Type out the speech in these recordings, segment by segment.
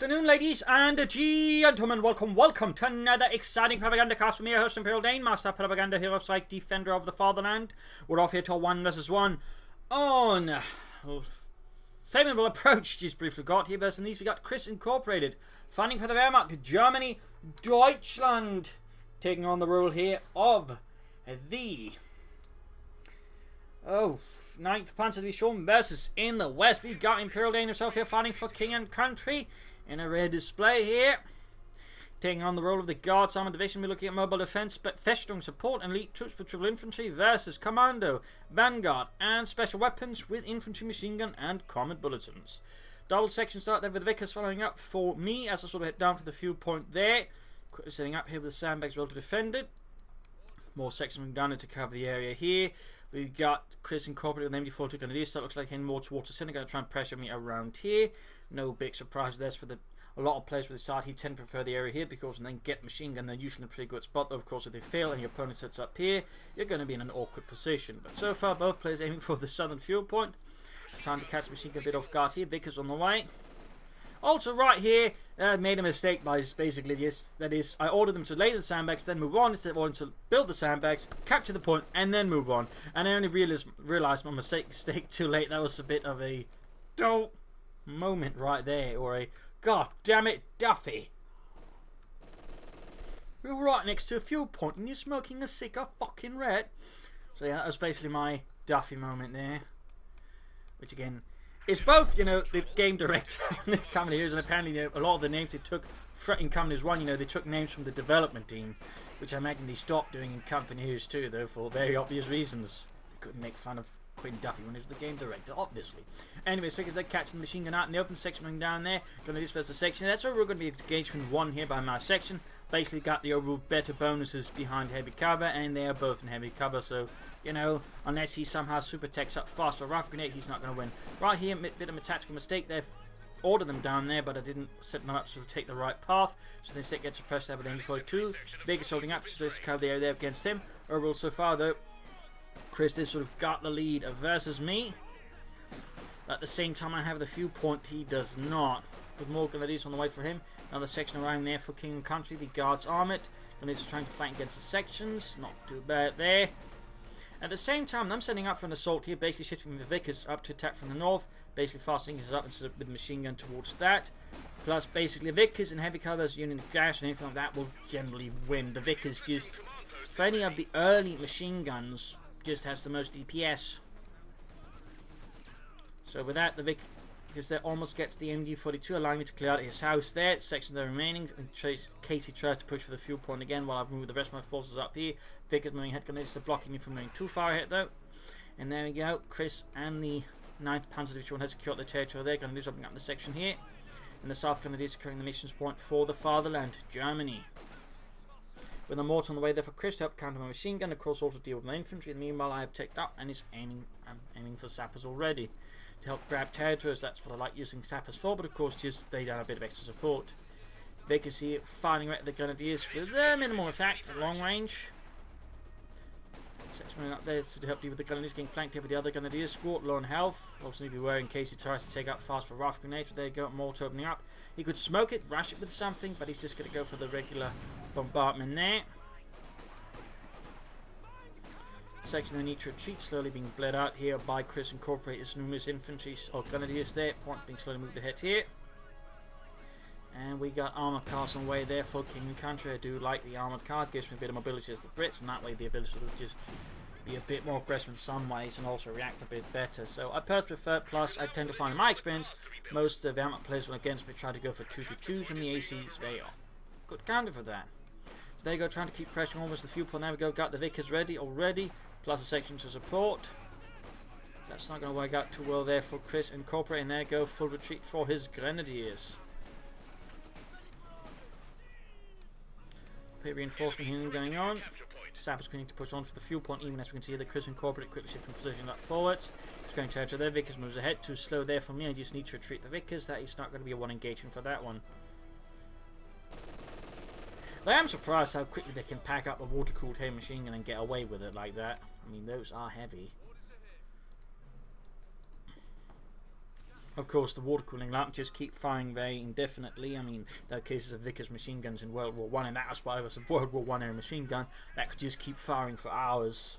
afternoon, ladies and gentlemen. Welcome to another exciting Propagandacast from your host, ImperialDane, Master Propaganda Hero Psych, Defender of the Fatherland. We're off here to 1 vs 1 on favorable approach. Just briefly got here, versus these we got Chris Incorporated, fighting for the Wehrmacht, Germany, Deutschland, taking on the role here of the 9th Panther Division versus in the West. We got ImperialDane himself here fighting for King and Country in a rare display here. Taking on the role of the Guards Armored Division, we're looking at mobile defense, but Festung support and elite troops for triple infantry versus Commando, Vanguard, and special weapons with infantry, machine gun, and combat bulletins. Double section start there with the Vickers following up for me as I sort of hit down for the fuel point there. Quickly setting up here with the sandbags well to defend it. More sections moving down to cover the area here. We've got Chris Incorporated with MD4 to Grenadiers. So that looks like heading more towards the center. Going to try and pressure me around here. No big surprise there for a lot of players with the side. He tend to prefer the area here because and then get machine gun. They're usually in a pretty good spot. Though, of course, if they fail and your opponent sets up here, you're going to be in an awkward position. But so far, both players aiming for the southern fuel point. Trying to catch the machine gun a bit off guard here. Vickers on the way. Also, right here, I made a mistake by basically this. That is, I ordered them to lay the sandbags, then move on instead of ordering to build the sandbags, capture the point, and then move on. And I only realized my mistake too late. That was a bit of a dope moment right there, or a god damn it, Duffy. We were right next to a fuel point, and you're smoking a cigar fucking red. So yeah, that was basically my Duffy moment there, which again. It's both, you know, the game director and the company heroes, and apparently, you know, a lot of the names they took in Companies 1, you know, they took names from the development team, which I imagine they stopped doing in Company Heroes 2, though, for very obvious reasons. They couldn't make fun of Quinn Duffy when he was the game director, obviously. Anyways, because they're catching the machine gun out in the open section moving down there, going to disperse the section. That's where we're going to be engagement 1 here by my section. Basically got the overall better bonuses behind heavy cover, and they are both in heavy cover, so, you know, unless he somehow super techs up fast or rough grenade, he's not going to win. Right here, bit of a tactical mistake there. Ordered them down there, but I didn't set them up to take the right path, so they instead get suppressed there with MD42. Vegas holding up, so let's cover the area there against him. Overall so far, though, Chris has sort of got the lead versus me. At the same time, I have the fuel point, he does not. With more Grenadiers on the way for him. Another section around there for King and Country, the Guards Armored. Grenadiers trying to flank against the sections, not too bad there. At the same time, I'm setting up for an assault here, basically shifting the Vickers up to attack from the north, basically fastening us up with the machine gun towards that. Plus, basically, Vickers and heavy covers, unit of gas and anything like that will generally win. The Vickers just, for any of the early machine guns, just has the most DPS. So with that, the Vickers there almost gets the MD42, allowing me to clear out his house there. Sections are remaining in case he tries to push for the fuel point again while I've moved the rest of my forces up here. Vickers moving head grenades are blocking me from going too far ahead though. And there we go. Chris and the 9th Panzer Division has secured the territory there. Going to do something up the section here. And the South Grenadiers securing the missions point for the fatherland, Germany. With a mortar on the way there for Chris to help counter my machine gun, of course also deal with my infantry. And meanwhile I have teched up and I'm aiming for sappers already. To help grab territories, that's what I like using sappers for, but of course just lay down a bit of extra support. Vickers here firing right at the Grenadiers with their minimal effect at long range. Section up there to help deal with the Grenadiers getting flanked here with the other Grenadiers. Squat low on health, also need to be aware in case he tries to take out fast for rough grenades. But there you go, mortar opening up. He could smoke it, rush it with something, but he's just going to go for the regular bombardment there. Section they need to retreat, slowly being bled out here by Chris Incorporated's numerous infantry or Grenadiers there. Point being slowly moved ahead here. And we got armoured cars on the way there for King and Country. I do like the armoured car, gives me a bit of mobility as the Brits, and that way the ability to just be a bit more aggressive in some ways and also react a bit better. So I personally prefer, plus I tend to find in my experience, most of the Wehrmacht players when against me try to go for 2-2s, and the ACs, they are good counter for that. So there you go, trying to keep pressuring almost the fuel point. There we go, got the Vickers ready already. Plus a section to support. That's not going to work out too well there for Chris Incorporated. And there you go, full retreat for his Grenadiers. Bit reinforcement here going on. Sappers continuing to push on for the fuel point, even as we can see the Chris Incorporated quickly shifting position up forwards. Just going territory there. Vickers moves ahead. Too slow there for me. I just need to retreat the Vickers. That is not going to be a one engagement for that one. But I am surprised how quickly they can pack up a water-cooled heavy machine gun and get away with it like that. I mean, those are heavy. Of course, the water cooling launchers keep firing very indefinitely. I mean, there are cases of Vickers machine guns in World War One, and that was why it was a World War One era machine gun that could just keep firing for hours.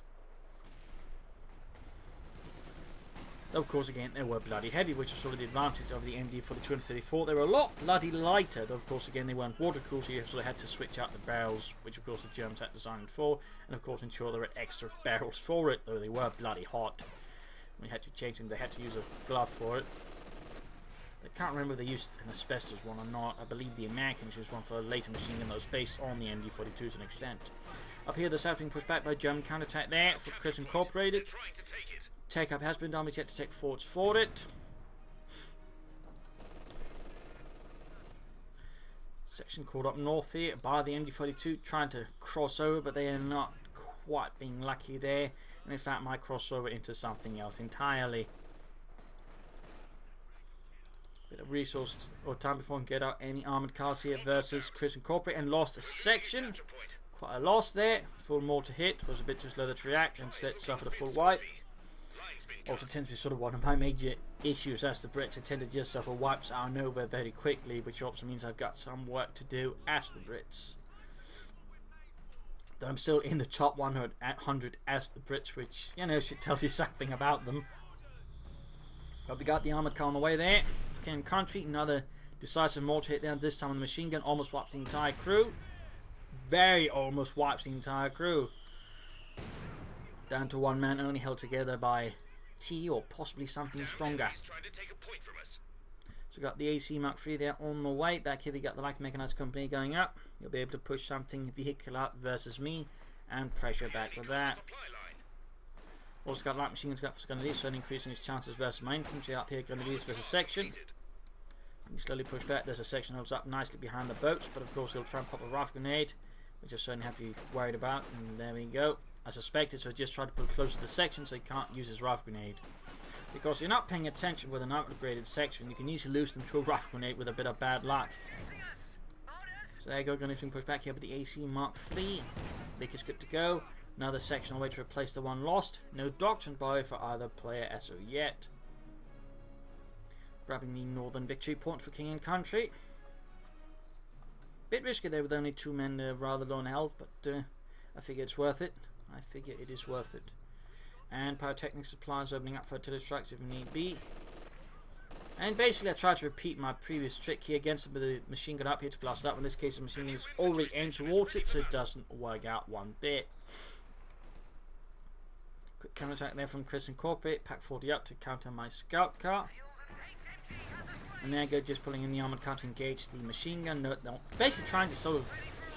Of course, again, they were bloody heavy, which was sort of the advantage of the MD-42 and 34. They were a lot bloody lighter, though of course, again, they weren't water cooled, so you sort of had to switch out the barrels, which of course the Germans had designed for, and of course ensure there were extra barrels for it, though they were bloody hot. We had to change them, they had to use a glove for it. I can't remember if they used an asbestos one or not. I believe the Americans used one for a later machine gun that was based on the MD-42 to an extent. Up here, the south being pushed back by German counterattack there for Chris Incorporated. Take-up has been done, but yet to take forwards for it. Section called up north here by the MD-42, trying to cross over, but they are not quite being lucky there. And in fact, might cross over into something else entirely. Bit of resource or time before we can get out any armoured cars here versus Chris Incorporated, and lost a section. Quite a loss there. Full mortar hit, was a bit too slow to react, and instead suffered a full wipe. Also tends to be sort of one of my major issues as the Brits. I tend to just suffer wipes out of nowhere very quickly, which also means I've got some work to do as the Brits. Though I'm still in the top 100 as the Brits, which, you know, should tell you something about them. But we got the armoured car on the way there. For King Country, another decisive mortar hit there, this time on the machine gun, almost wipes the entire crew. Very almost wipes the entire crew. Down to one man only, held together by T or possibly something stronger. So we got the AC Mark III there on the way. Back here we got the light mechanized company going up. You'll be able to push something vehicle out versus me and pressure back with that. Also got light machine guns for Grenadiers, so increasing his chances versus my infantry. Up here, Grenadiers versus section. You slowly push back. There's a section holds up nicely behind the boats, but of course he'll try and pop a rifle grenade, which I certainly have to be worried about. And there we go. I suspected, so I just tried to pull close to the section so he can't use his rifle grenade. Because you're not paying attention with an upgraded section, you can easily lose them to a rifle grenade with a bit of bad luck. So there you go, going to push back here with the AC Mark III. Vickers good to go. Another section on the way to replace the one lost. No doctrine buy for either player as of yet. Grabbing the northern victory point for King and Country. Bit risky there with only two men rather low in health, but I figure it's worth it. I figure it is worth it. And pyrotechnic supplies opening up for artillery strikes if need be. And basically I tried to repeat my previous trick here against them with the machine gun up here to blast up. In this case the machine gun is already aimed towards it, so it doesn't work out one bit. Quick counterattack there from Chris Incorporated. Pack 40 up to counter my scout car. And there I go, just pulling in the armoured car to engage the machine gun. No, basically trying to sort of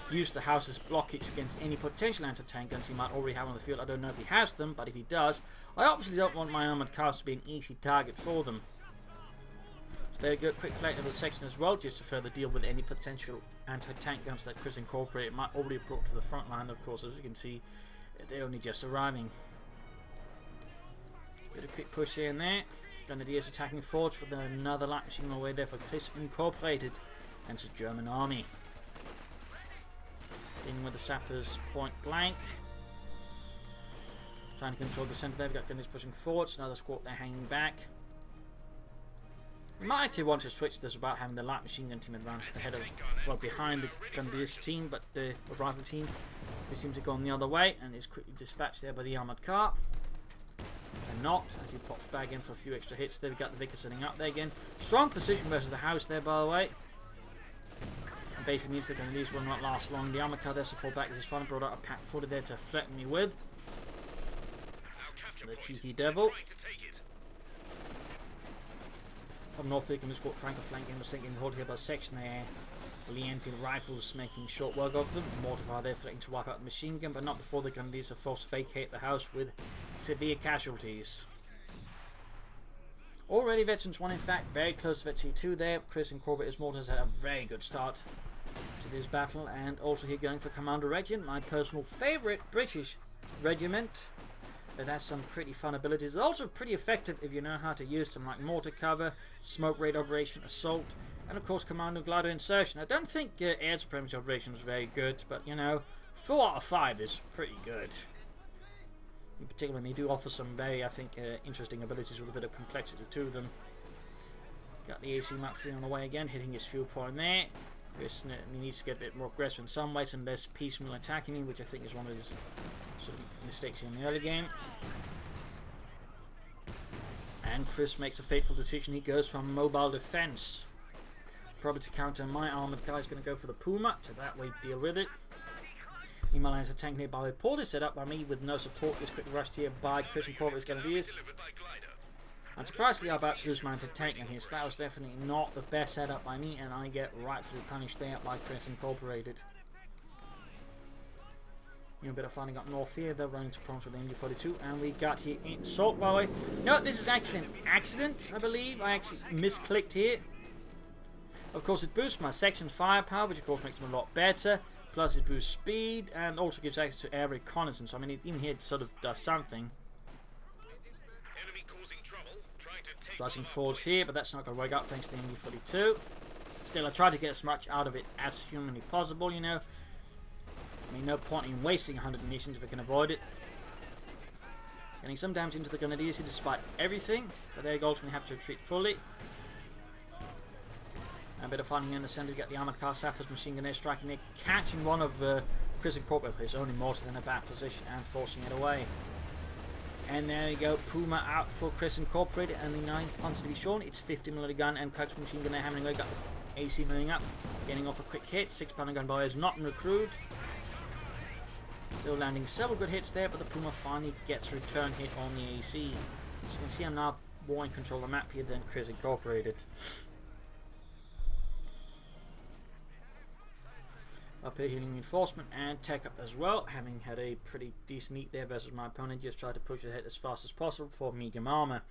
use the house as blockage against any potential anti-tank guns he might already have on the field. I don't know if he has them, but if he does, I obviously don't want my armoured cars to be an easy target for them. So there you go, quick flank of the section as well, just to further deal with any potential anti-tank guns that Chris Incorporated might already have brought to the front line. Of course, as you can see, they're only just arriving. Bit of quick push here and there. Grenadiers attacking forwards with another light machine on the way there for Chris Incorporated and the German army. Dealing with the sappers point blank. Trying to control the centre there. We've got Grenadiers pushing forwards. Another squad there hanging back. We might actually want to switch this about having the light machine gun team advance ahead of, well, behind the Grenadiers team, but the rifle team, they seem to go on the other way and is quickly dispatched there by the armoured car. And not, as he pops back in for a few extra hits there. We got the Vickers setting up there again. Strong position versus the house there, by the way. And basically means the Grenadiers will not last long. The armoured car there, so fall back with his finally brought out a pack 40 there to threaten me with. The cheeky devil. Up north, they can just walk trying to flank him, was thinking hold here by section there. The Lee Enfield rifles making short work of them. Mortar fire there threatening to wipe out the machine gun, but not before the Grenadiers are forced to vacate the house with severe casualties. Already Veterans 1, in fact, very close to Veteran 2 there. Chris Incorporated's mortars had a very good start to this battle, and also here going for Commander Regiment, my personal favourite British regiment. It has some pretty fun abilities. It's also pretty effective if you know how to use them, like mortar cover, smoke raid operation, assault, and of course commando glider insertion. I don't think air supremacy operation was very good, but you know, 4 out of 5 is pretty good. In particular, they do offer some very, I think, interesting abilities with a bit of complexity to them. Got the AC map 3 on the way again, hitting his fuel point there. Chris needs to get a bit more aggressive in some ways and less piecemeal attacking me, which I think is one of his sort of mistakes in the early game. And Chris makes a fateful decision. He goes from mobile defense. Probably to counter my armored car. He's going to go for the Puma to that way deal with it. Meanwhile, has a tank nearby with Paul is set up by me with no support. This quick rush here by Chris and Corporate Grenadiers. Unsurprisingly, I'm about to lose my anti-tank in here, so that was definitely not the best setup by me, and I get rightfully punished there by Chris Incorporated. You know, a bit of finding up north here. They're running to prompts with the MG42, and we got here in Salt, by the way. No, this is actually an accident, I believe. I actually misclicked here. Of course, it boosts my section firepower, which of course makes them a lot better. Plus, it boosts speed and also gives access to air reconnaissance. I mean, even here it sort of does something. Rushing forwards here, but that's not going to work out thanks to the MG42. Still, I try to get as much out of it as humanly possible, you know. I mean, no point in wasting 100 munitions if we can avoid it. Getting some damage into the Grenadiers despite everything, but they ultimately have to retreat fully. A bit of fighting in the centre to get the armoured car sappers, machine gun air striking there, catching one of Chris Incorporated, his only mortar in a bad position and forcing it away. And there we go, Puma out for Chris Incorporated, and the 9th Panther to be shown. It's 50mm gun and coax machine gun there hammering away. Got the AC moving up, getting off a quick hit. 6-pounder gun boy is not in recruit. Still landing several good hits there, but the Puma finally gets a return hit on the AC. As you can see, I'm now more in control of the map here than Chris Incorporated. Up here healing reinforcement and tech up as well, having had a pretty decent eat there versus my opponent. Just tried to push ahead as fast as possible for medium armor.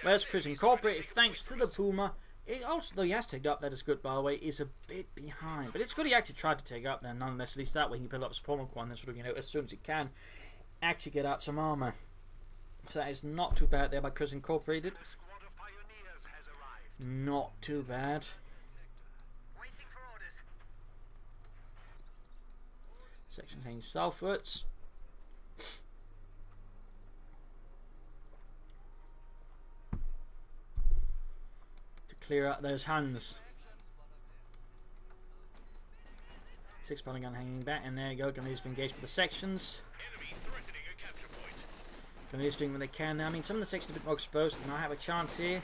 Whereas Chris Incorporated, thanks to the Puma, it also, though he has taken up, that is good by the way, is a bit behind. But it's good he actually tried to take up there nonetheless. At least that way he can build up his support one and sort of, you know, as soon as he can actually get out some armor. So that is not too bad there by Chris Incorporated. Not too bad. Section change southwards. To clear out those hands. 6-pounder gun hanging back, and there you go. Grenadiers been engaged with the sections. Grenadiers doing what they can now. I mean, some of the sections are a bit more exposed. They now have a chance here.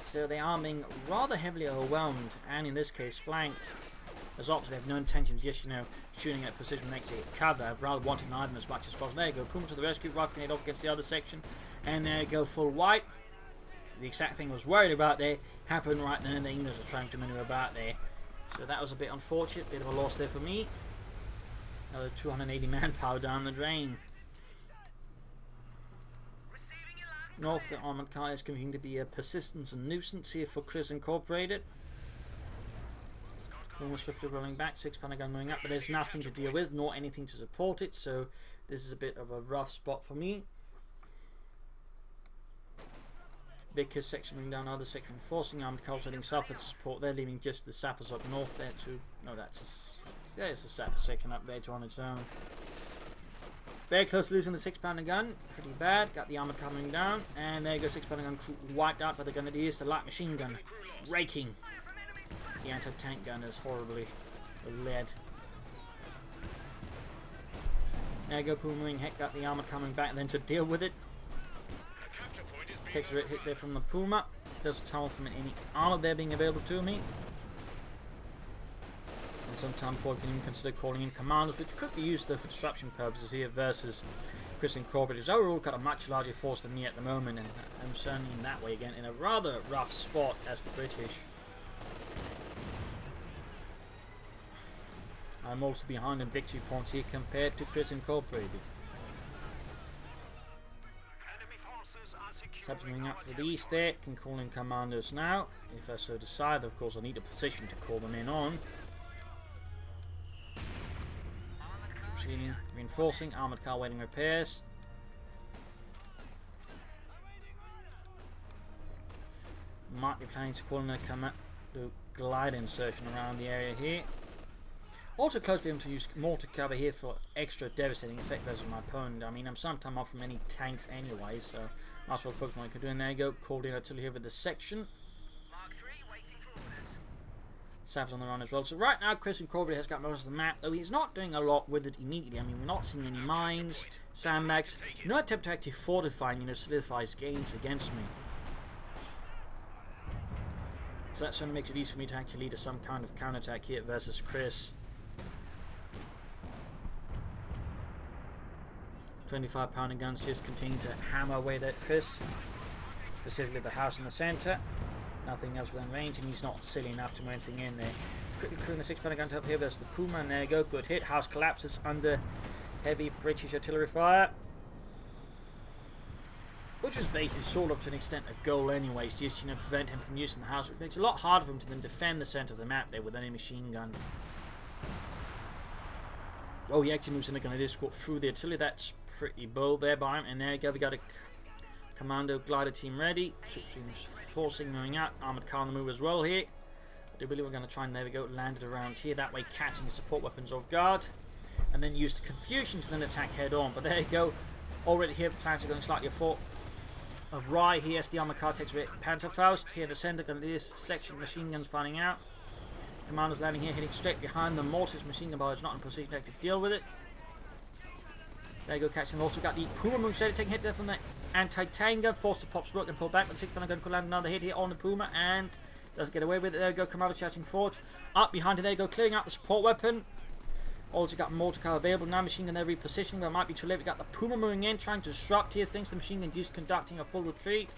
So they are being rather heavily overwhelmed, and in this case flanked. As opposite, they have no intention of just, you know, shooting at precision next to cover. I'd rather want to deny them as much as possible. There you go, Puma to the rescue, rifle grenade off against the other section, and there you go, full white. The exact thing I was worried about there happened right then, and the English were trying to maneuver about there. So that was a bit unfortunate, bit of a loss there for me. Another 280 manpower down the drain. North, the armoured car is continuing to be a persistence and nuisance here for Chris Incorporated. Almost swiftly rolling back, 6-pounder gun moving up, but there's nothing to deal with, nor anything to support it, so this is a bit of a rough spot for me. Vickers section moving down, other section reinforcing, armoured cars heading south to support there, leaving just the sappers up north there to... No, there's a sapper section up there to on its own. Very close to losing the 6-pounder gun, pretty bad, got the armoured car moving down, and there you go, 6-pounder gun wiped out by the Grenadiers, the light machine gun, raking. The anti-tank gun is horribly lead. There you go, Puma moving, heck, got the armor coming back, and then to deal with it. Takes a hit there from the Puma. Does tunnel from any armor there being available to me. And sometimes Ford can even consider calling in commanders, which could be used though for disruption purposes here versus Chris Incorporated, who's overall got a much larger force than me at the moment, and I'm certainly in that way again in a rather rough spot as the British. I'm also behind in victory points here compared to Chris Incorporated. Subs moving up for the east there, can call in commanders now, if I so decide. Of course I need a position to call them in on. Proceeding, reinforcing, armoured car waiting repairs. Might be planning to call in a glide insertion around the area here. Also close to be able to use mortar cover here for extra devastating effect versus my opponent. I mean, I'm sometime off from any tanks anyway, so might as well focus on what I can do. And there you go, called in artillery here with the section. Sav's on the run as well. So right now, Chris Incorporated has got most of the map, though he's not doing a lot with it immediately. I mean, we're not seeing any mines, sandbags, no attempt to actually fortify and, solidify his gains against me. So that certainly makes it easy for me to actually lead some kind of counterattack here versus Chris. 25-pounder guns just continue to hammer away at Chris. Specifically the house in the centre. Nothing else within range, and he's not silly enough to move anything in there. Quickly crewing the 6-pounder gun top here versus the Puma, and there you go, good hit. House collapses under heavy British artillery fire. Which was basically sort of to an extent a goal anyways, just prevent him from using the house, which makes it a lot harder for him to then defend the centre of the map there with any machine gun. Oh, he actually moves in a gun, escort through the artillery. That's pretty bold there by him, and there you go, we got a commando glider team ready. Seems forcing moving out. Armoured car on the move as well here. I do believe we're going to try and, there we go, land it around here, that way catching the support weapons off guard, and then use the confusion to then attack head on. But there you go, already here plans are going slightly awry here as the armoured car takes away Panther Faust. Here in the centre, going to do this section of machine guns firing out. Commandos landing here, hitting straight behind the mortars. Machine gun bar is not in position to actually deal with it. There you go, catching them. Also got the Puma move taking hit there from the anti-tank gun, forced to pop smoke and pull back. The 6-pounder gun could land another hit here on the Puma and doesn't get away with it. There you go, Commando charging forward. Up behind it, there you go, clearing out the support weapon. Also got mortar car available now. Machine gun there repositioning, but it might be too late. We got the Puma moving in, trying to disrupt here things. The machine gun just conducting a full retreat.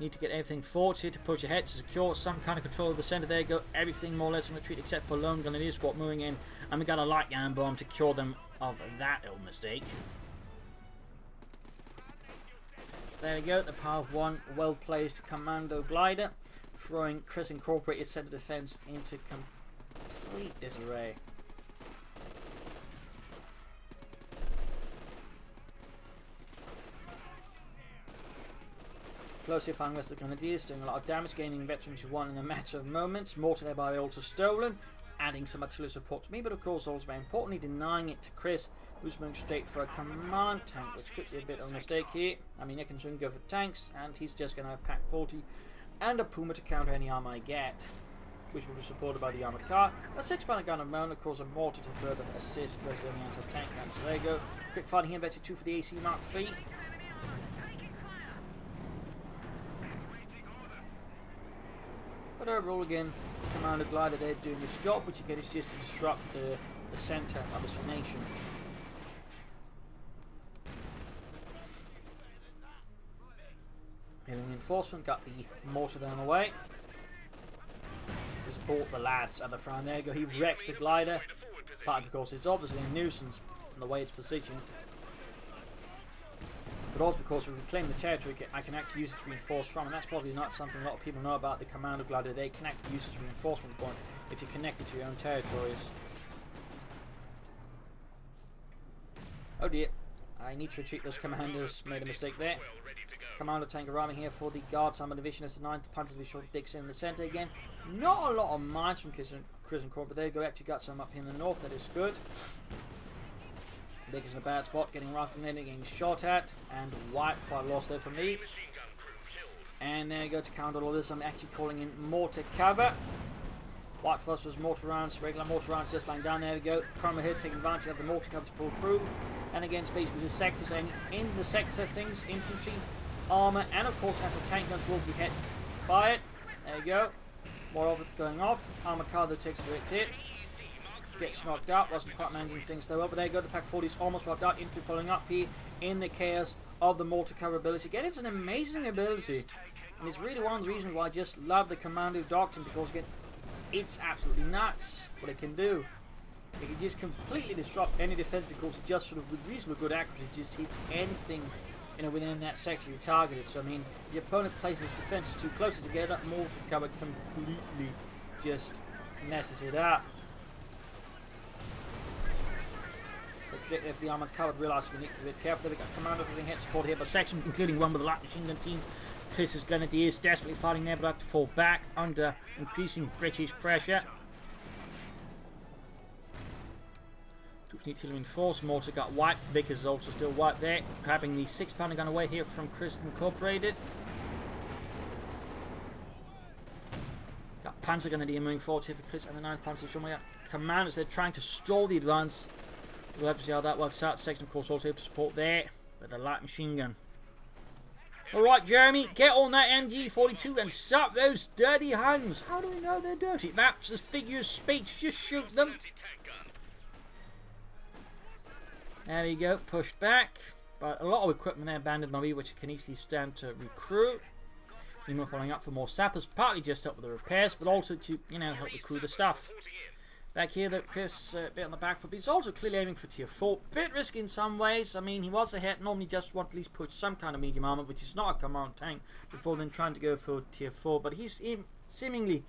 Need to get everything forward here to push ahead to secure some kind of control of the centre. There you go, everything more or less in retreat except for lone gun and his squad moving in. And we got a light gun bomb to cure them of that ill mistake. So there we go, the power of one well placed commando glider, throwing Chris Incorporated centre defence into complete disarray. Closely firing West of the Grenadiers, doing a lot of damage, gaining veterans who won in a matter of moments. Mortar thereby also stolen, adding some artillery support to me, but of course also very importantly denying it to Chris, who's moving straight for a command tank, which could be a bit of a mistake here. I mean, I can soon go for tanks, and he's just going to have Pack 40 and a Puma to counter any armor I get, which will be supported by the armoured car. A 6-pounder gun of my own, of course, a mortar to further assist versus any anti-tank gun. So there you go. Quick firing here, Veteran 2 for the AC Mark III. But overall, again, Commander Glider there doing its job, which again is just to disrupt the centre of this formation. Hitting reinforcement, got the mortar down the way. Just bought the lads at the front. There you go, he wrecks the glider. But of course, it's obviously a nuisance in the way it's positioned. But also because we reclaim the territory, I can actually use it to reinforce from, and that's probably not something a lot of people know about the Commando Glider. They can actually use it as reinforcement point if you're connected to your own territories. Oh dear, I need to retreat those commandos, made a mistake there. Commando tank arriving here for the Guards Armour Division as the 9th Panther Division digs in the centre again. Not a lot of mines from Chris and Corp, but there you go, actually got some up here in the north, that is good. Big is in a bad spot, getting rifle grenaded, getting shot at, and wiped, quite a loss there for me. And there you go, to counter all this, I'm actually calling in mortar cover. White phosphorus mortar rounds, regular mortar rounds just lying down, there we go. Chroma here taking advantage of the mortar cover to pull through. And again, it's basically the sector, saying in the sector things, infantry, armour, and of course anti-tank guns will be hit by it. There you go, more of it going off. Armour car that takes a great hit. Gets knocked out, wasn't quite managing things though well, but there you go, the Pack 40 is almost wiped out. Infantry following up here in the chaos of the mortar cover ability. Again, it's an amazing ability, and it's really one of the reasons why I just love the Commando Doctrine, because again, it's absolutely nuts what it can do. It can just completely disrupt any defense, because it just sort of, with reasonable good accuracy, just hits anything within that sector you targeted. So I mean, the opponent places defenses too closely together, mortar cover completely just messes it up. If the armoured covered realises we need to be a bit careful. They've got commander getting hit support here by section, including one with the light machine gun team. Chris's Grenadiers desperately fighting there, but have to fall back under increasing British pressure. Troops need to reinforce. Mortar got wiped. Vickers is also still wiped there. Grabbing the 6-pounder gun away here from Chris Incorporated. Got Panther Grenadier moving forward here for Chris and the 9th Panzer. Commanders, they're trying to stall the advance. We'll have to see how that works out. Section, of course, also able to support there with a light machine gun. Alright, Jeremy, get on that MG42 and stop those dirty Huns. How do we know they're dirty? That's a figure of speech. Just shoot them. There we go, pushed back. But a lot of equipment there abandoned by me, which can easily stand to recruit. Meanwhile, following up for more sappers, partly just help with the repairs, but also to, you know, help recruit the stuff. Back here, that Chris a bit on the back foot, but he's also clearly aiming for tier 4. Bit risky in some ways. I mean, he was ahead. Normally, just want to at least push some kind of medium armor, which is not a command tank, before then trying to go for tier 4. But he's seemingly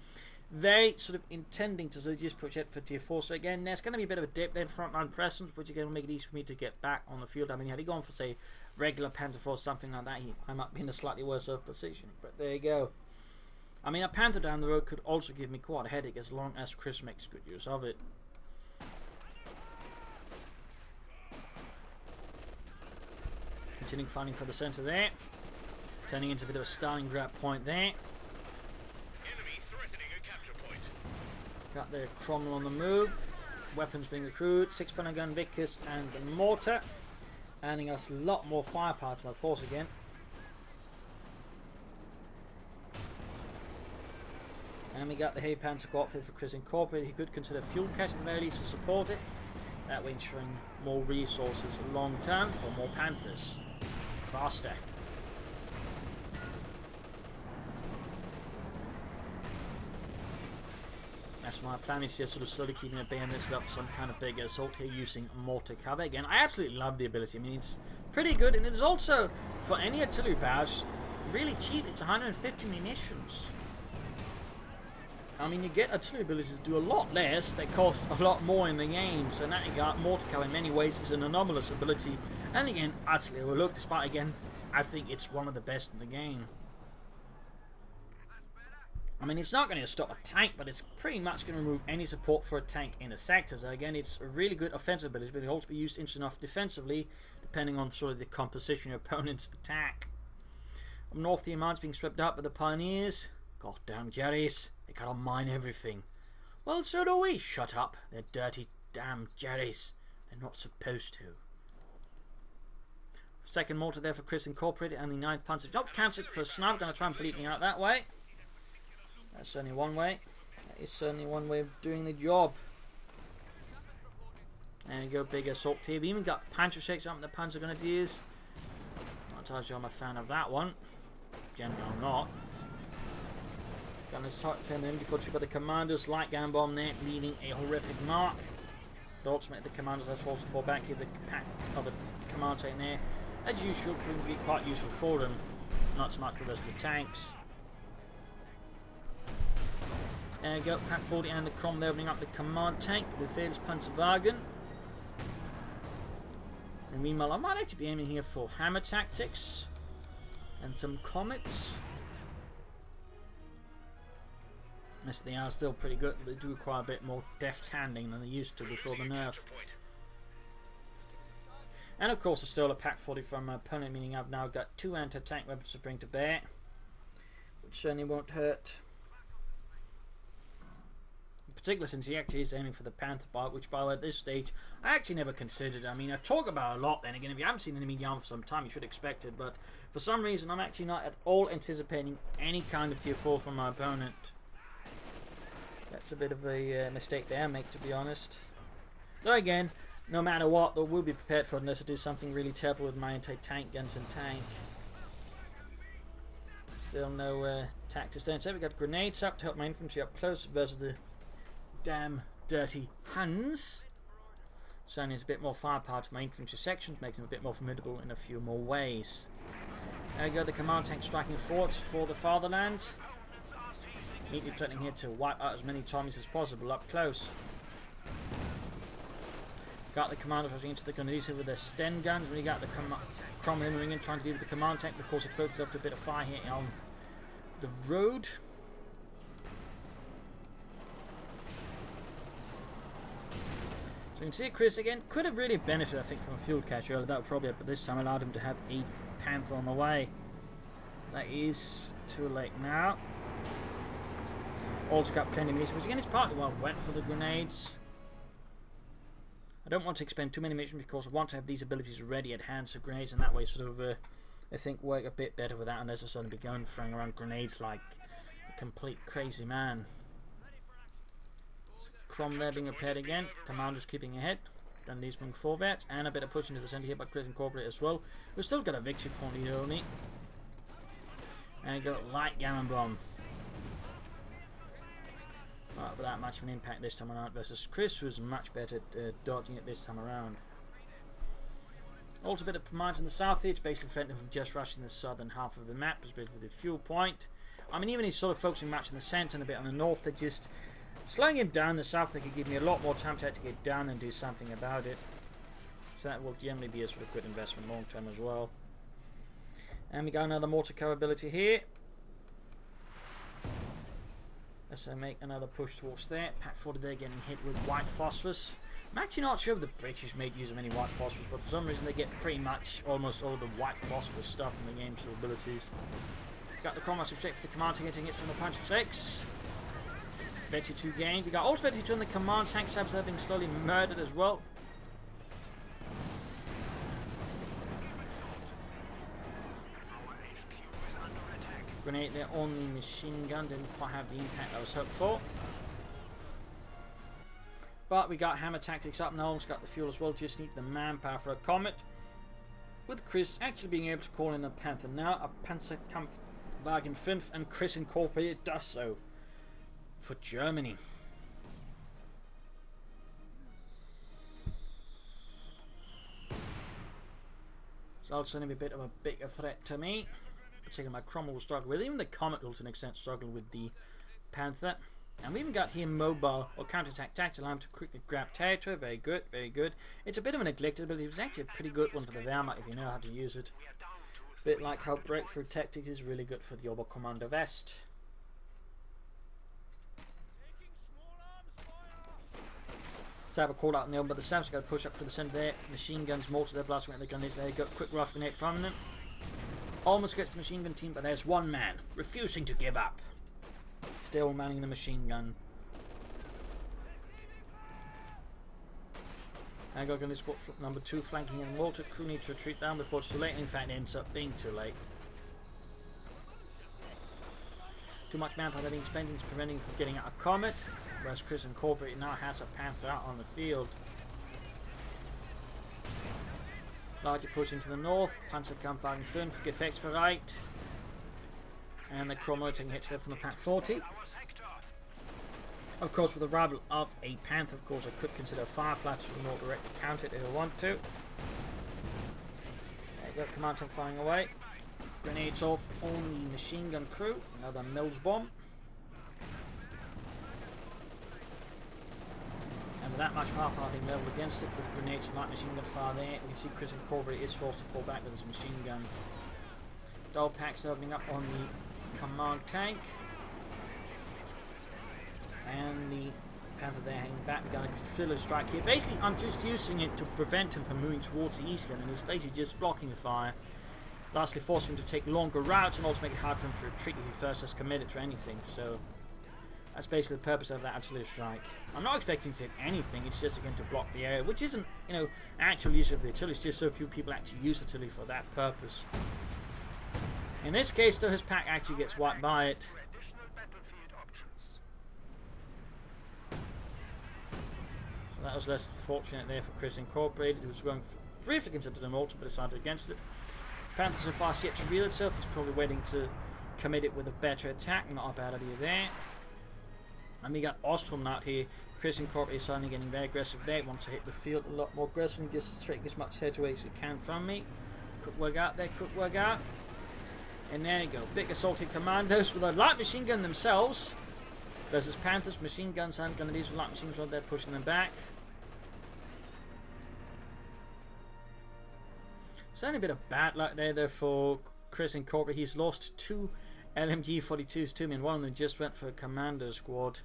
very sort of intending to just push it for tier 4. So again, there's going to be a bit of a dip there in frontline presence, which again will make it easy for me to get back on the field. I mean, had he gone for, say, regular Panther Force, something like that, I might be in a slightly worse off position. But there you go. I mean, a Panther down the road could also give me quite a headache as long as Chris makes good use of it. Continuing fighting for the centre there. Turning into a bit of a Stalingrad point there. Enemy threatening a capture point. Got the Cromwell on the move. Weapons being recruited. 6-pounder gun, Vickers, and the mortar. Adding us a lot more firepower to my force again. And we got the heavy Panther squad fit for Chris Incorporated. He could consider fuel cache at the very least to support it. That way ensuring more resources long term for more Panthers. Faster. That's my plan, is just sort of slowly keeping a bayonet up for some kind of big assault here using mortar cover. Again, I absolutely love the ability. I mean, it's pretty good, and it's also, for any artillery barrage, really cheap. It's 150 munitions. I mean, you get artillery abilities to do a lot less, they cost a lot more in the game, so in that regard, mortar cover in many ways is an anomalous ability, and again, utterly overlooked, despite, again, I think it's one of the best in the game. I mean, it's not going to stop a tank, but it's pretty much going to remove any support for a tank in a sector, so again, it's a really good offensive ability, but it can also be used interesting enough defensively, depending on sort of the composition of your opponent's attack. Up north, the Armada's being swept up by the Pioneers. Goddamn Jerrys. They gotta mine everything. Well, so do we. Shut up. They're dirty damn Jerrys. They're not supposed to. Second mortar there for Chris Incorporated and the 9th Panzer. Oh, cancelled for snub. Gonna try and bleed me out that way. That's certainly one way. That is certainly one way of doing the job. There you go, big assault here. We even got Panther shakes up in the Panzer Grenadiers. Not entirely sure I'm a fan of that one. Generally, I'm not. Gonna turn the MG42 by the Commandos, light gun bomb there, leaving a horrific mark. But ultimately, the Commandos are forced to fall back here. The pack of the command tank there, as usual, proving to be quite useful for them. Not so much for the rest of the tanks. There you go, Pack 40 and the Crom there opening up the command tank with fearless Panzerwagen. And meanwhile, I might actually be aiming here for hammer tactics and some comets. They are still pretty good, but they do require a bit more deft handling than they used to before the nerf. And of course, there's still a Pack 40 from my opponent, meaning I've now got 2 anti-tank weapons to bring to bear, which certainly won't hurt. In particular, since he actually is aiming for the Panther part, which, by the way, at this stage, I actually never considered. I mean, I talk about it a lot. Then again, if you haven't seen enemy armor for some time, you should expect it. But for some reason, I'm actually not at all anticipating any kind of tier 4 from my opponent. That's a bit of a mistake there I make, to be honest. Though again, no matter what, they will be prepared for it unless I do something really terrible with my anti-tank guns and tank. Still no tactics there. Instead, we got grenades up to help my infantry up close versus the damn dirty Huns. Certainly it's a bit more firepower to my infantry sections, makes them a bit more formidable in a few more ways. There we go, the command tank striking forwards for the fatherland. Immediately threatening here to wipe out as many Tommies as possible up close. Got the commanders rushing into the Grenadiers with their Sten guns. When you got the Cromwell moving in trying to deal with the command tank, but of course it closes up to a bit of fire here on the road. So you can see Chris again could have really benefited, I think, from a fuel cache earlier. That would probably, but this time allowed him to have a Panther on the way. That is too late now. Also got plenty of munitions, which again is partly why I went for the grenades. I don't want to expend too many munitions because I want to have these abilities ready at hand, so grenades, and that way sort of, I think, work a bit better with that, unless I suddenly be going throwing around grenades like a complete crazy man. So Crom there being repaired again, Commander's keeping ahead. Then these moving forward, and a bit of push into the centre here by Chris Incorporate as well. We've still got a victory point here only. And you got light gammon bomb. Not without much of an impact this time around versus Chris, who's much better at dodging it this time around. Also a bit of mines in the south here, it's basically preventing from just rushing the southern half of the map, especially with the fuel point. I mean, even he's sort of focusing much in the centre and a bit on the north, they're just slowing him down. The south, they could give me a lot more time to actually get down and do something about it. So that will generally be a sort of good investment long term as well. And we got another mortar cover ability here. So make another push towards there. Pack 40 there getting hit with white phosphorus. I'm actually not sure if the British made use of any white phosphorus, but for some reason they get pretty much almost all of the white phosphorus stuff in the game's abilities. Got the combat subject for the command tank getting hit from the punch 6. Betty 2 gained. We got also Betty 2 on the command tank subs that are being slowly murdered as well. Grenade there on the machine gun, didn't quite have the impact I was hoping for. But we got hammer tactics up now, almost got the fuel as well, just need the manpower for a Comet. With Chris actually being able to call in a Panther now, a Panzerkampfwagen 5, and Chris Incorporated does so for Germany. So that's going to be a bit of a bigger threat to me. Particularly my Cromwell will struggle with. Even the Comet will to an extent struggle with the Panther. And we even got here mobile or counterattack tactical arm to quickly grab territory. Very good, very good. It's a bit of a neglected ability. It was actually a pretty good one for the Wehrmacht if you know how to use it. A bit like how breakthrough tactics is really good for the Oberkommando West. So I have a call out in the open, but the Sabs got to push up for the centre there. Machine guns, mortars, they're blasting at the gun is there. Got quick rough grenade from them. Almost gets the machine gun team, but there's one man refusing to give up. Still manning the machine gun. I got gun squad number 2 flanking in water. Crew needs to retreat down before it's too late, and in fact it ends up being too late. Too much manpower being spent is preventing from getting out a Comet, whereas Chris Incorporated now has a Panther out on the field. Larger push into the north, Panzerkampfwagen 5, Gefechtsbereit, and the Chromoting hits there from the Pack 40. Of course, with the arrival of a Panther, of course, I could consider Firefly to more direct counter it if I want to. There you go, command tank firing away. Grenades off on the machine gun crew, another Mills bomb. And with that much firepower being leveled against it with grenades and light machine gun fire there, we can see Chris Incorporated is forced to fall back with his machine gun. Double packs opening up on the command tank. And the Panther there hanging back. We've got a controller strike here. Basically, I'm just using it to prevent him from moving towards the east end, and he's basically just blocking the fire. Lastly, forcing him to take longer routes and also make it hard for him to retreat if he first has committed to anything. So that's basically the purpose of that artillery strike. I'm not expecting to hit anything, it's just again to block the area, which isn't, you know, actual use of the artillery, it's just so few people actually use artillery for that purpose. In this case, though, his pack actually gets wiped by it. So that was less fortunate there for Chris Incorporated, who was going briefly considered an altar but decided against it. Panther's so fast yet to reveal itself, he's probably waiting to commit it with a better attack, not a bad idea there. And we got Ostrom out here. Chris Incorporated is suddenly getting very aggressive there. He wants to hit the field a lot more aggressively, just take as much territory as he can from me. Quick work out there, quick work out. And there you go. Big assaulting commandos with a light machine gun themselves. Versus Panthers, machine guns aren't going to use light machine guns, they're pushing them back. Certainly a bit of bad luck there though for Chris Incorporated. He's lost 2 LMG-42s to me, and one of them just went for a commando squad.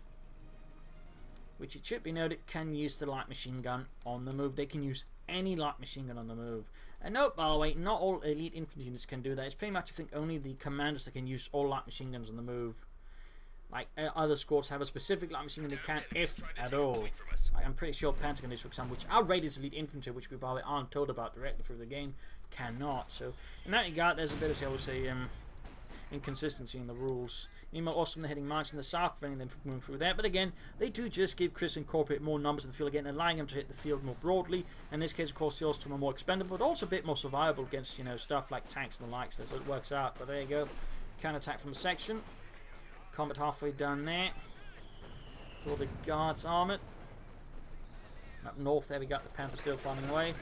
Which, it should be noted, can use the light machine gun on the move. They can use any light machine gun on the move. And note, by the way, not all elite infantry units can do that. It's pretty much, I think, only the commanders that can use all light machine guns on the move. like other squads have a specific light machine gun, they can't, if at all. Like, I'm pretty sure Pentagon is, for example, which our rated elite infantry, which we probably aren't told about directly through the game, cannot. So in that regard, there's a bit of, I would say, inconsistency in the rules. Meanwhile, Ostrom, they're heading march in the south, preventing them from moving through there. But again, they do just give Chris incorporate more numbers in the field again, allowing them to hit the field more broadly. In this case, of course, the Ostrom are more expendable, but also a bit more survivable against, you know, stuff like tanks and the likes. So it works out. But there you go, counter-attack from the section. Combat halfway done there. For the guards armoured. Up north, there we got the Panther still farming away.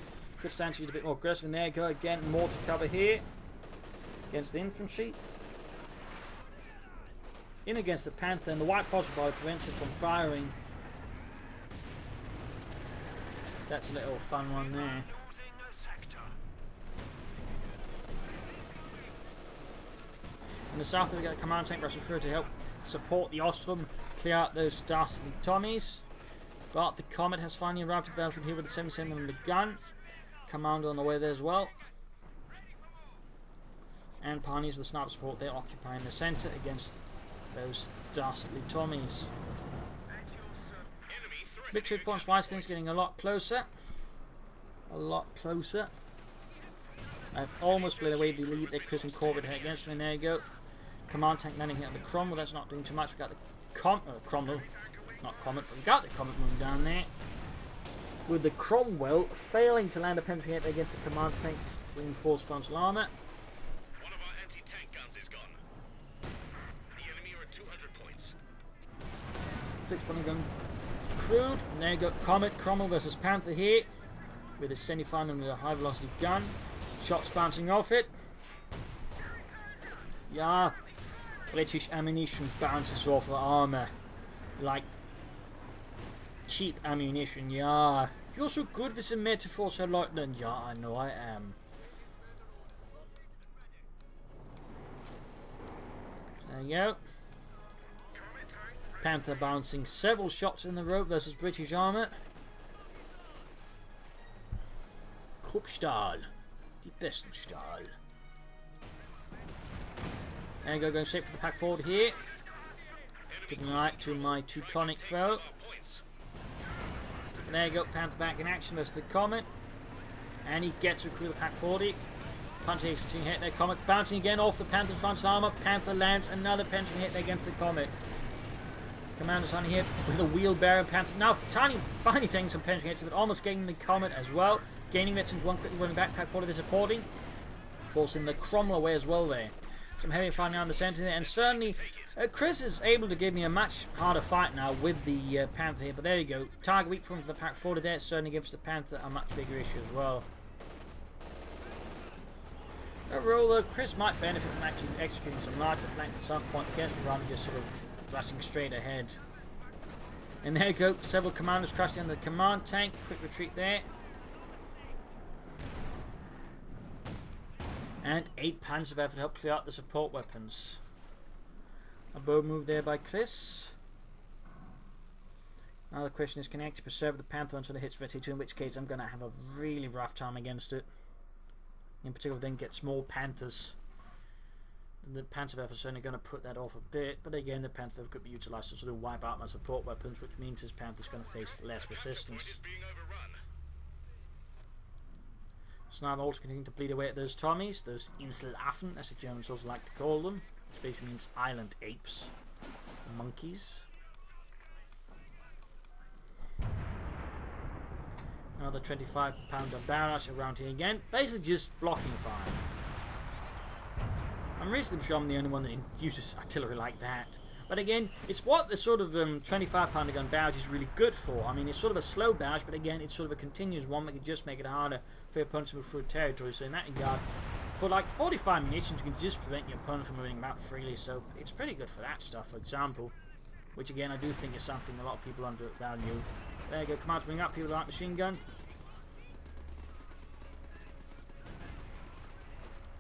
Good stance, used a bit more aggressive. And there you go again, more to cover here against the infantry. In against the Panther, and the white phosphor bar prevents it from firing. That's a little fun one there. In the south, we got a command tank rushing through to help support the Ostrom, clear out those dastardly Tommies. But the Comet has finally arrived at the battlefield here with the 77mm gun. Commander on the way there as well. And Pioneers with the sniper support, they're occupying the centre against those dastardly Tommies. Victory points wise, things getting a lot closer. A lot closer. I've almost played away the lead that Chris and Corbett had against me. And there you go. Command tank landing here at the Cromwell. That's not doing too much. We got the Cromwell. Not Comet, but we got the Comet moving down there. With the Cromwell failing to land a penetrating hit against the command tank's reinforced frontal armour. One of our anti-tank guns is gone. The enemy are at 200 points. 6-bunny gun crude. And there you go. Comet, Cromwell versus Panther here. With a 75mm with a high velocity gun. Shots bouncing off it. Yeah. British ammunition bounces off the armour. Like cheap ammunition, yeah. You're so good with some metaphors, Herr Lieutenant. Yeah, I know I am. There you go. Panther bouncing several shots in the row versus British armour. Kruppstahl. Die besten Stahl. There you go, going straight for the pack forward here. Giving right to my Teutonic foe. There you go, Panther back in action versus the Comet. And he gets recruit the pack 40. Punching his continuing hit there, Comet bouncing again off the Panther's front armour. Panther lands another punching hit there against the Comet. Commander's on here with a wheelbarrow. Panther now finally taking some punching hits, but almost getting the Comet as well. Gaining veterans, one quickly running back, pack 40 they're supporting. Forcing the Cromwell away as well there. Some heavy fighting around the centre there, and certainly Chris is able to give me a much harder fight now with the Panther here, but there you go. Target weak from the pack 40 there, certainly gives the Panther a much bigger issue as well. Overall though, Chris might benefit from actually executing some larger flanks at some point against me rather than just sort of rushing straight ahead. And there you go, several commanders crashed into the command tank, quick retreat there. And 8 Panzerwehr to help clear out the support weapons. A bow move there by Chris. Now the question is, can I actually preserve the Panther until it hits 52, in which case I'm going to have a really rough time against it. In particular, then get small Panthers. The Panzerwehr is certainly going to put that off a bit, but again the Panther could be utilised to sort of wipe out my support weapons, which means his Panther's going to face less resistance. Sniper also continuing to bleed away at those Tommies, those Inselaffen, as the Germans also like to call them, which basically means island apes, monkeys. Another 25-pounder barrage around here again, basically just blocking fire. I'm reasonably sure I'm the only one that uses artillery like that. But again, it's what the sort of 25-pounder gun barrage is really good for. I mean, it's sort of a slow barrage, but again, it's sort of a continuous one that can just make it harder for your opponent to move through territory. So in that regard, for like 45 munitions, you can just prevent your opponent from moving about freely. So it's pretty good for that stuff, for example. Which again, I do think is something a lot of people undervalue. There you go, come out to bring up people like machine gun.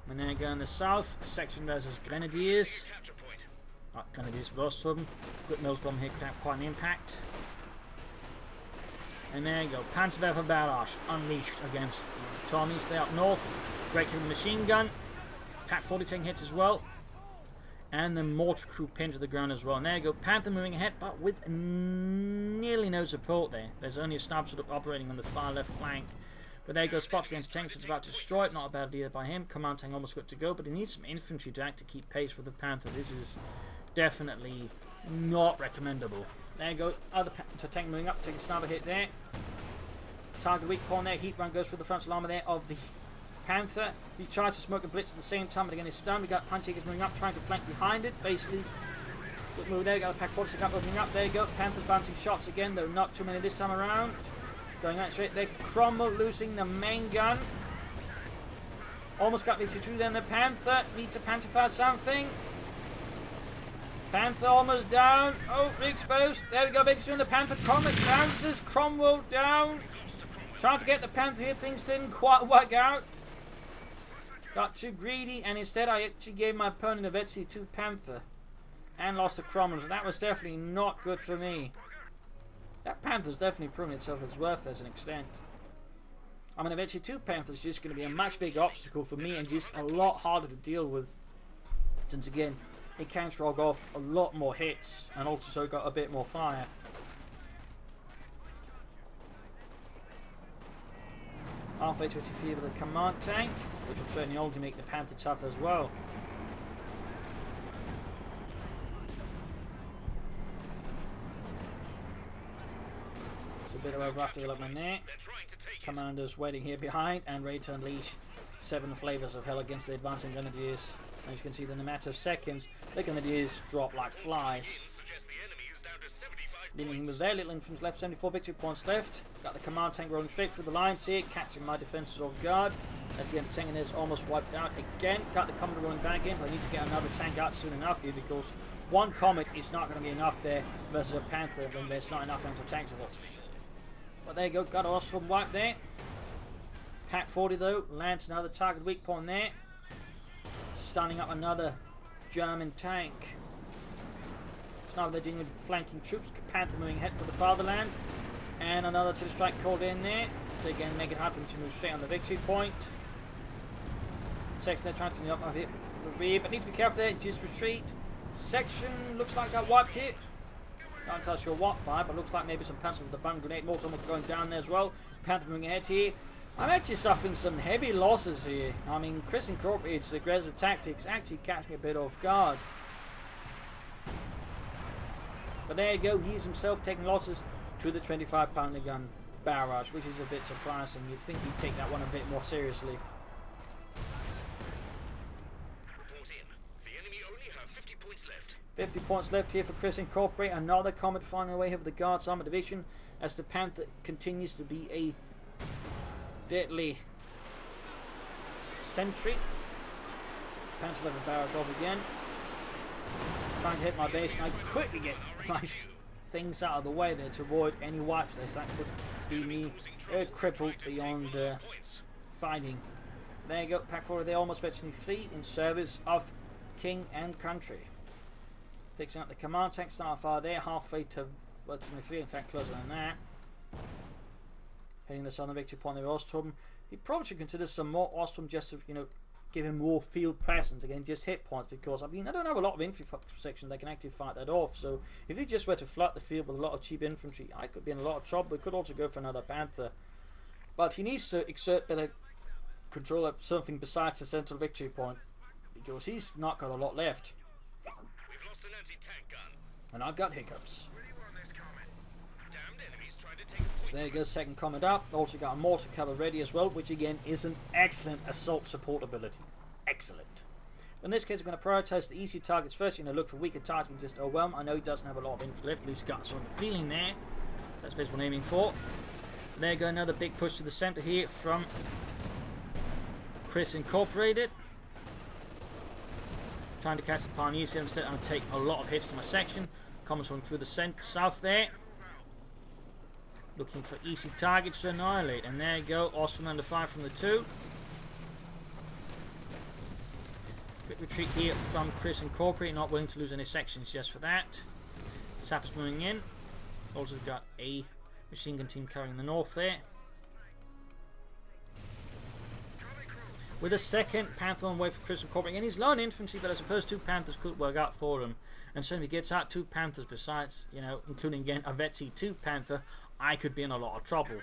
And then go in the south, section versus Grenadiers. Grenadiers lost to them. Good Mills bomb here could have quite an impact. And there you go, Panzerwehr barrage unleashed against the Tommies. They're up north. Great killing machine gun. Pack 40 taking hits as well. And the mortar crew pinned to the ground as well. And there you go, Panther moving ahead, but with nearly no support there. There's only a sniper sort of operating on the far left flank. But there you go, spots the anti-tank, so it's about to destroy it. Not a bad idea by him. Command tank almost good to go, but he needs some infantry to act to keep pace with the Panther. This is definitely not recommendable. There you go, other tank moving up, taking a sniper hit there. Target weak point there, heat run goes through the frontal armor there of the Panther. He tries to smoke and blitz at the same time, but again he's stunned. We got punch seekers moving up, trying to flank behind it. Basically, good move there. Got a pack 46 up, moving up. There you go. Panther's bouncing shots again, though not too many this time around. Going out straight there. Cromwell losing the main gun. Almost got me to two. Then the Panther needs to Pantherfire something. Panther almost down. Oh, exposed. There we go. Basically, the Panther comet bounces. Cromwell down. Trying to get the Panther here. Things didn't quite work out. Got too greedy, and instead I actually gave my opponent eventually 2 Panther. And lost to Cromwell, so that was definitely not good for me. That Panther's definitely proven itself as worth as an extent. I mean, eventually 2 Panthers is just going to be a much bigger obstacle for me and just a lot harder to deal with. Since again, it can shrug off a lot more hits and also got a bit more fire. Halfway to interfere with the command tank, which will certainly only make the Panther tough as well. It's a bit of overdraft development there. Commanders waiting here behind and ready to unleash 7 flavors of hell against the advancing Grenadiers. As you can see, in a matter of seconds, the Grenadiers drop like flies. Leaving him with very little infantry left, 74 victory points left. Got the command tank rolling straight through the lines here, catching my defences off guard. As the anti-tank is almost wiped out again. Got the Comet rolling back in, but I need to get another tank out soon enough here because 1 Comet is not going to be enough there versus a Panther when there's not enough anti-tanks of it. But there you go, got Ostrom wiped there. Pack 40 though, lands another target weak point there. Stunning up another German tank. Now they're dealing with flanking troops. Panther moving ahead for the fatherland. And another to strike called in there. So again, make it hard for them to move straight on the victory point. Section they're trying to clean up here for the rear, but need to be careful there. Just retreat. Section looks like got wiped here. Not entirely sure what by, but looks like maybe some Panther with the bomb grenade. More someone going down there as well. Panther moving ahead here. I'm actually suffering some heavy losses here. I mean, Chris Incorporated's aggressive tactics actually catch me a bit off guard. But there you go, he's himself taking losses to the 25-pounder gun barrage, which is a bit surprising. You'd think he'd take that one a bit more seriously. Report in. The enemy only have 50 points left. 50 points left here for Chris Incorporated. Another Comet finding away over the Guards Armour Division as the Panther continues to be a deadly sentry. Panther level barrage off again. Trying to hit my base, and I quickly get my things out of the way there to avoid any wipes there. So that could be me crippled beyond fighting. There you go, pack 4 there, almost virtually free in service of king and country. Fixing up the command tank starfire there, halfway to virtually free, in fact closer than that. Heading the southern victory point there, Ostrom. He probably should consider some more Ostrom just to, give him more field presence, again just hit points, because I mean I don't have a lot of infantry sections that can actually fight that off. So if he just were to flood the field with a lot of cheap infantry, I could be in a lot of trouble. We could also go for another Panther, but he needs to exert better control of something besides the central victory point, because he's not got a lot left. We've lost an anti-tank gun. And I've got hiccups. Damned enemies trying to take a point. So there goes second Comet up. Also got a mortar cover ready as well, which again is an excellent assault support ability. Excellent. In this case, we're going to prioritize the easy targets first. Look for weaker targets and just overwhelm. I know he doesn't have a lot of info left. At least got sort of a feeling there. That's basically what I'm aiming for. There you go, another big push to the center here from Chris Incorporated. Trying to catch the Pioneers here. Instead, I'm going to take a lot of hits to my section. Comets on through the south there. Looking for easy targets to annihilate. And there you go, Ostrom under fire from the 2. Quick retreat here from Chris Incorporated, not willing to lose any sections just for that. Sappers moving in. Also got a machine gun team carrying the north there. with a second Panther on the way for Chris incorporating. And he's low on infantry, but I suppose 2 Panthers could work out for him. And so if he gets out 2 Panthers besides, you know, including again a Vetsi 2 Panther, I could be in a lot of trouble.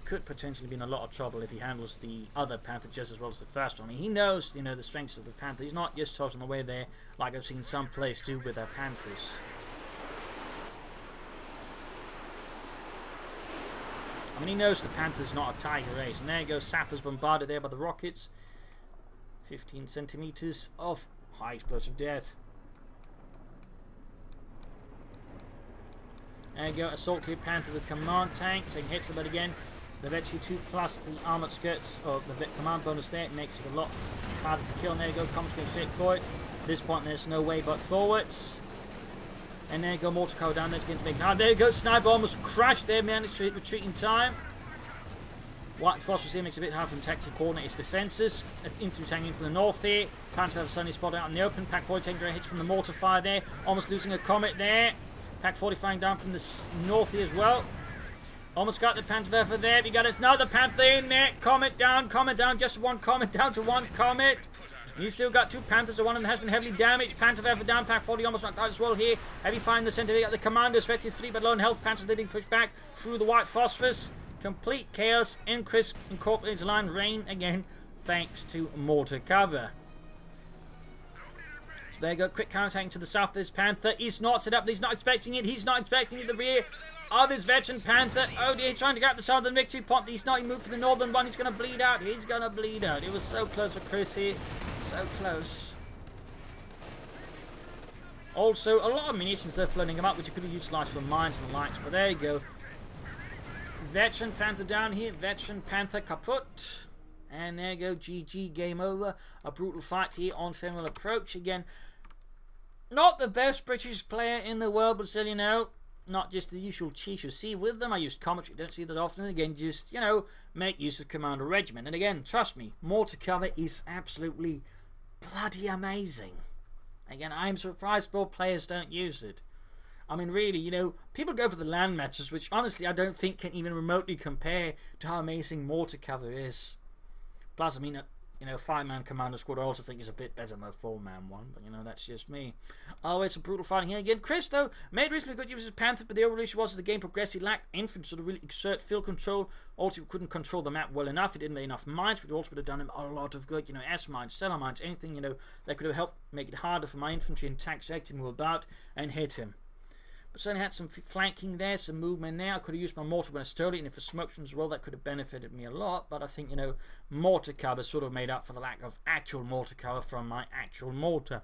Could potentially be in a lot of trouble if he handles the other Panther just as well as the first one. I mean, he knows, you know, the strengths of the Panther. He's not just tossing away there like I've seen some players do with their Panthers. I mean, he knows the Panther's not a tiger race. And there you go, sappers bombarded there by the rockets. 15 centimeters of high explosive death. There you go, assault here, Panther with command tank, taking hits, but again, the Vetchi 2 plus the armored skirts, or the command bonus there, it makes it a lot harder to kill. And there you go, Com's going straight for it. At this point, there's no way but forwards. And there you go, mortar cover down there, it's getting big. Now, there you go, sniper almost crashed there, managed to hit retreat in time. White phosphorus here makes it a bit hard for him to tactically coordinate his defences. Infantry hanging from the north here. Panther have a sunny spot out in the open. Pack 40 taking direct hits from the mortar fire there. Almost losing a comet there. Pack 40 firing down from the north here as well. Almost got the Panther for there. We got another Panther in there. Comet down, just 1 comet down to 1 comet. And he's still got 2 Panthers. The one of them has been heavily damaged. Panther for down. Pack 40 almost knocked out as well here. Heavy fire in the centre. They got the commanders. Vetsi 3 but low on health. Panthers they're being pushed back through the white phosphorus. Complete chaos in Chris incorporates line rain again thanks to mortar cover. So there you go, quick counterattack to the south of this Panther. He's not set up, he's not expecting it, the rear of this veteran Panther. Oh dear, he's trying to grab the southern victory point, he's not, he moved for the northern one, he's going to bleed out, It was so close for Chris here, so close. Also, a lot of munitions they're floating them up, which you could have utilised for mines and the likes, but there you go. Veteran Panther down here, veteran Panther kaput. And there you go, GG, game over. A brutal fight here on Femoral Approach. Again, not the best British player in the world, but still, you know, not just the usual cheat you see with them. I use commentary, don't see that often. And again, just, you know, make use of Commander Regiment. And again, trust me, mortar cover is absolutely bloody amazing. Again, I'm surprised more players don't use it. I mean, really, you know, people go for the land matches, which honestly I don't think can even remotely compare to how amazing mortar cover is. Plus, I mean, you know, 5-man commander squad I also think is a bit better than the 4-man one, but you know, that's just me. Oh, it's a brutal fighting here again. Chris, though, made reasonably good use of his Panther, but the overall issue was as the game progressed, he lacked infantry to really exert field control. Also, he couldn't control the map well enough. He didn't lay enough mines, but it also would have done him a lot of good. You know, S-mines, cellar mines, anything, you know, that could have helped make it harder for my infantry and tanks to move about and hit him. But certainly had some flanking there, some movement there. I could have used my mortar when I stole it, and if the smoke as well, that could have benefited me a lot. But I think, you know, mortar cover sort of made up for the lack of actual mortar cover from my actual mortar.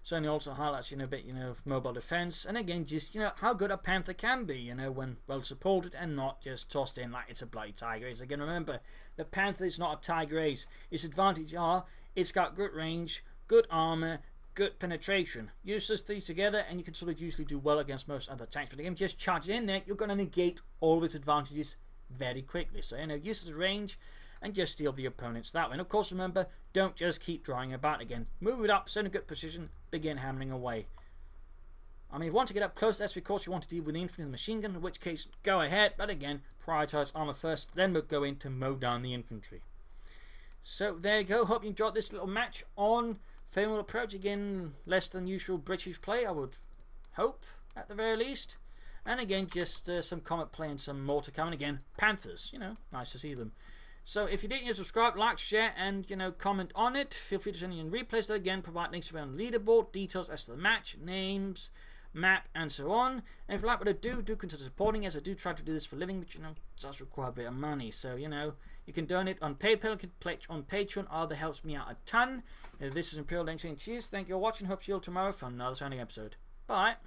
Certainly also highlights, you know, a bit, you know, of mobile defense. And again, just, you know, how good a Panther can be, you know, when well supported and not just tossed in like it's a bloody tiger ace. Again, remember, the Panther is not a tiger ace. Its advantage are, it's got good range, good armor, good penetration. Use those 3 together and you can sort of usually do well against most other tanks. But again, just charge it in there, you're going to negate all of its advantages very quickly. So, you know, use the range and just steal the opponents that way. And of course, remember, don't just keep drawing about again. Move it up, send a good position, begin hammering away. I mean, if you want to get up close, that's because you want to deal with the infantry and the machine gun, in which case, go ahead. But again, prioritize armor first, then we'll go in to mow down the infantry. So, there you go. Hope you enjoyed this little match on Femoral Approach. Again, less than usual British play, I would hope, at the very least. And again, just some comet play and some mortar coming. Again, Panthers, you know, nice to see them. So if you didn't subscribe, like, share, and, you know, comment on it. Feel free to send in replays, though. Again, provide links around the leaderboard, details as to the match, names, map, and so on. And if you like what I do consider supporting, as I do try to do this for a living, which, you know, does require a bit of money. So, you know, you can donate on PayPal, you can pledge on Patreon, all that helps me out a ton. This is ImperialDane saying cheers, thank you for watching, hope to see you all tomorrow for another sounding episode. Bye.